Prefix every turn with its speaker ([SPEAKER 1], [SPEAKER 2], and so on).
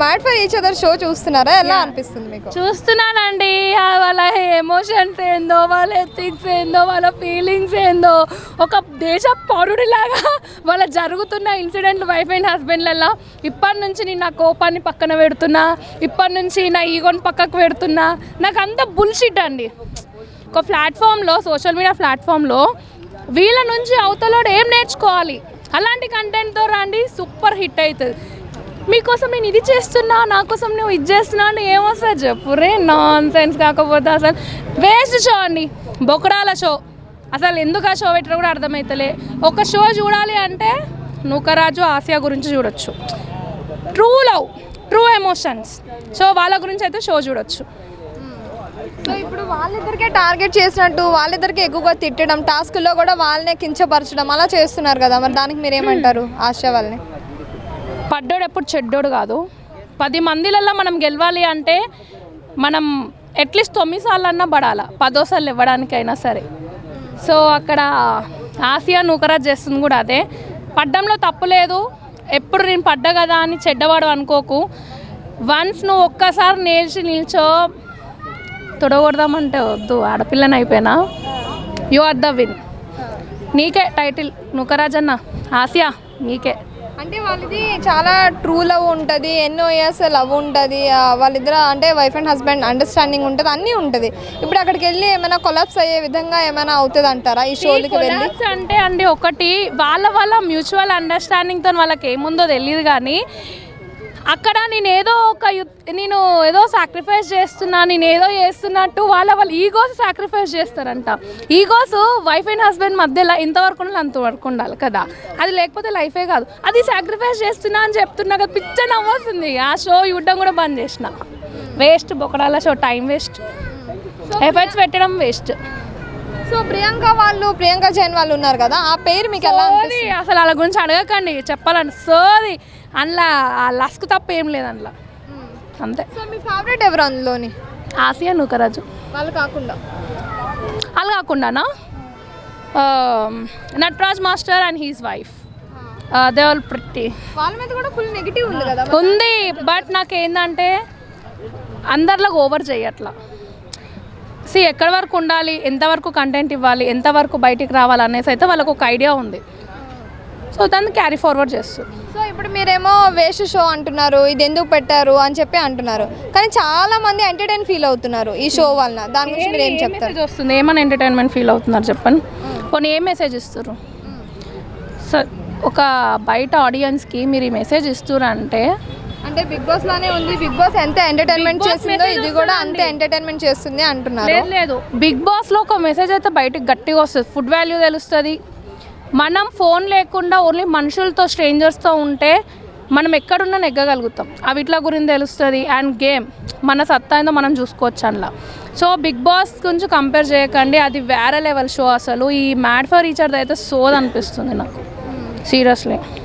[SPEAKER 1] Mad for each other show చూస్తున్నారా? ఎలా అనిపిస్తుంది మీకు?
[SPEAKER 2] చూస్తున్నానండి. వాళ్ళ ఎమోషన్స్ ఏందో, వాళ్ళ ఎథిక్స్ ఏందో, వాళ్ళ ఫీలింగ్స్ ఏందో, ఒక దేశ పౌరుడిలాగా వాళ్ళ జరుగుతున్న ఇన్సిడెంట్లు వైఫ్ అండ్ హస్బెండ్లలో ఇప్పటి నుంచి నేను నా కోపాన్ని పక్కన పెడుతున్నా, ఇప్పటి నుంచి నా ఈగోని పక్కకు పెడుతున్నా, నాకు అంత బుల్షిట్ అండి. ఒక ప్లాట్ఫామ్లో, సోషల్ మీడియా ప్లాట్ఫామ్లో వీళ్ళ నుంచి అవతలోడు ఏం నేర్చుకోవాలి? అలాంటి కంటెంట్తో రండి, సూపర్ హిట్ అవుతుంది. మీకోసం నేను ఇది చేస్తున్నా, నా కోసం నువ్వు ఇది చేస్తున్నా అని ఏమొస్తుంది చెప్పు రే? Non sense. కాకపోతే అసలు వేస్ట్ షో అండి, బొకడాల షో. అసలు ఎందుకు ఆ షో పెట్టినా కూడా అర్థమవుతలే. ఒక షో చూడాలి అంటే నూకరాజు ఆసియా గురించి చూడొచ్చు, true love, true emotions. So వాళ్ళ గురించి అయితే షో చూడొచ్చు.
[SPEAKER 1] సో ఇప్పుడు వాళ్ళిద్దరికే టార్గెట్ చేసినట్టు వాళ్ళిద్దరికే ఎక్కువగా తిట్టడం, టాస్క్లో కూడా వాళ్ళనే కించపరచడం అలా చేస్తున్నారు కదా, మరి దానికి మీరు ఏమంటారు ఆశ వాళ్ళని?
[SPEAKER 2] పడ్డోడు ఎప్పుడు చెడ్డోడు కాదు. 10 మందిలల్లో మనం గెలవాలి అంటే మనం అట్లీస్ట్ 9 సార్లు పడాలి, 10వ సార్లు ఇవ్వడానికైనా సరే. సో అక్కడ ఆసియా నూకరాజ్ చేస్తుంది కూడా అదే. పడ్డంలో తప్పు లేదు. ఎప్పుడు నేను పడ్డా కదా అని చెడ్డవాడు అనుకోకు. వన్స్ నువ్వు ఒక్కసారి నిల్చో తొడగొడదామంటే వద్దు, ఆడపిల్లని అయిపోయినా. You are the win. నీకే టైటిల్ నూకరాజ్ అన్న, ఆసియా నీకే.
[SPEAKER 1] అంటే వాళ్ళది చాలా ట్రూ లవ్ ఉంటుంది, ఎన్నో ఇయర్స్ లవ్ ఉంటుంది, వాళ్ళిద్దరు అంటే వైఫ్ అండ్ హస్బెండ్ అండర్స్టాండింగ్ ఉంటుంది, అన్నీ ఉంటుంది. ఇప్పుడు అక్కడికి వెళ్ళి ఏమైనా కొలాప్స్ అయ్యే విధంగా ఏమైనా అవుతుంది అంటారా ఈ షోలకి వెళ్ళి?
[SPEAKER 2] అంటే అండి, ఒకటి వాళ్ళ మ్యూచువల్ అండర్స్టాండింగ్తో వాళ్ళకి ఏముందో తెలియదు, కానీ అక్కడ నేను ఏదో సాక్రిఫైస్ చేస్తున్నా, నేను ఏదో చేస్తున్నట్టు వాళ్ళ ఈగోస్ సాక్రిఫైస్ చేస్తారంట. ఈగోస్ వైఫ్ అండ్ హస్బెండ్ మధ్యలో ఇంతవరకు ఉండాలి, అంతవరకు ఉండాలి కదా, అది లేకపోతే లైఫే కాదు. అది సాక్రిఫైస్ చేస్తున్నా అని చెప్తున్నా కదా, పిచ్చ నవ్వొస్తుంది. ఆ షో చూడడం కూడా బంద్ చేసిన. వేస్ట్ బొకడాల షో, టైం వేస్ట్, ఎఫర్ట్స్ పెట్టడం వేస్ట్.
[SPEAKER 1] సో ప్రియాంక జైన్ వాళ్ళు ఉన్నారు కదా, ఆ పేరు మీకు ఎలా అనిపిస్తుంది?
[SPEAKER 2] అసలు వాళ్ళ గురించి అడగకండి, చెప్పాలంటే సోది. అందులో ఆ లస్క్ తప్ప ఏం లేదు అందులో, అంతే.
[SPEAKER 1] సో మీ ఫేవరెట్ ఎవరు అందులోని?
[SPEAKER 2] ఆసియా నూకరాజు.
[SPEAKER 1] వాళ్ళు
[SPEAKER 2] కాకుండానా Nataraj master and his wife, they all pretty.
[SPEAKER 1] వాళ్ళ మీద కూడా ఫుల్ నెగిటివ్ ఉంది కదా.
[SPEAKER 2] ఉంది, బట్ నాకేందంటే అందరిలో ఓవర్ చేయట్లా. ఎక్కడి వరకు ఉండాలి, ఎంతవరకు కంటెంట్ ఇవ్వాలి, ఎంతవరకు బయటికి రావాలి అనేసి అయితే వాళ్ళకు ఒక ఐడియా ఉంది. సో దాన్ని క్యారీ ఫార్వర్డ్ చేస్తారు.
[SPEAKER 1] సో ఇప్పుడు మీరేమో వేస్ట్ షో అంటున్నారు, ఇది ఎందుకు పెట్టారు అని చెప్పి అంటున్నారు, కానీ చాలా మంది ఎంటర్టైన్ ఫీల్ అవుతున్నారు ఈ షో వలన. దాని గురించి మీరు ఏం చెప్తారు?
[SPEAKER 2] వస్తుంది ఏమని ఎంటర్టైన్మెంట్ ఫీల్ అవుతున్నారు చెప్పండి. కొన్ని ఏం మెసేజ్ ఇస్తారు? సో ఒక బయట ఆడియన్స్కి మీరు ఈ మెసేజ్ ఇస్తారంటే,
[SPEAKER 1] అంటే బిగ్ బాస్ లానే ఉంది, బిగ్ బాస్ ఎంత ఎంటర్టైన్మెంట్ చేసిందో ఇది కూడా అంతే ఎంటర్టైన్మెంట్ చేస్తుంది అంటున్నారు.
[SPEAKER 2] లేదు, బిగ్ బాస్లో ఒక మెసేజ్ అయితే బయటకు గట్టిగా వస్తుంది. ఫుడ్ వాల్యూ తెలుస్తుంది. మనం ఫోన్ లేకుండా ఓన్లీ మనుషులతో, స్ట్రేంజర్స్తో ఉంటే మనం ఎక్కడున్నా నెగ్గగలుగుతాం, అవిట్ల గురించి తెలుస్తుంది. అండ్ గేమ్ మన సత్తా ఏందో మనం చూసుకోవచ్చు అందులో. సో బిగ్ బాస్ గురించి కంపేర్ చేయకండి, అది వేరే లెవెల్ షో. అసలు ఈ మ్యాడ్ ఫర్ ఈచ్ అదర్ అయితే సోది అనిపిస్తుంది నాకు, సీరియస్లీ.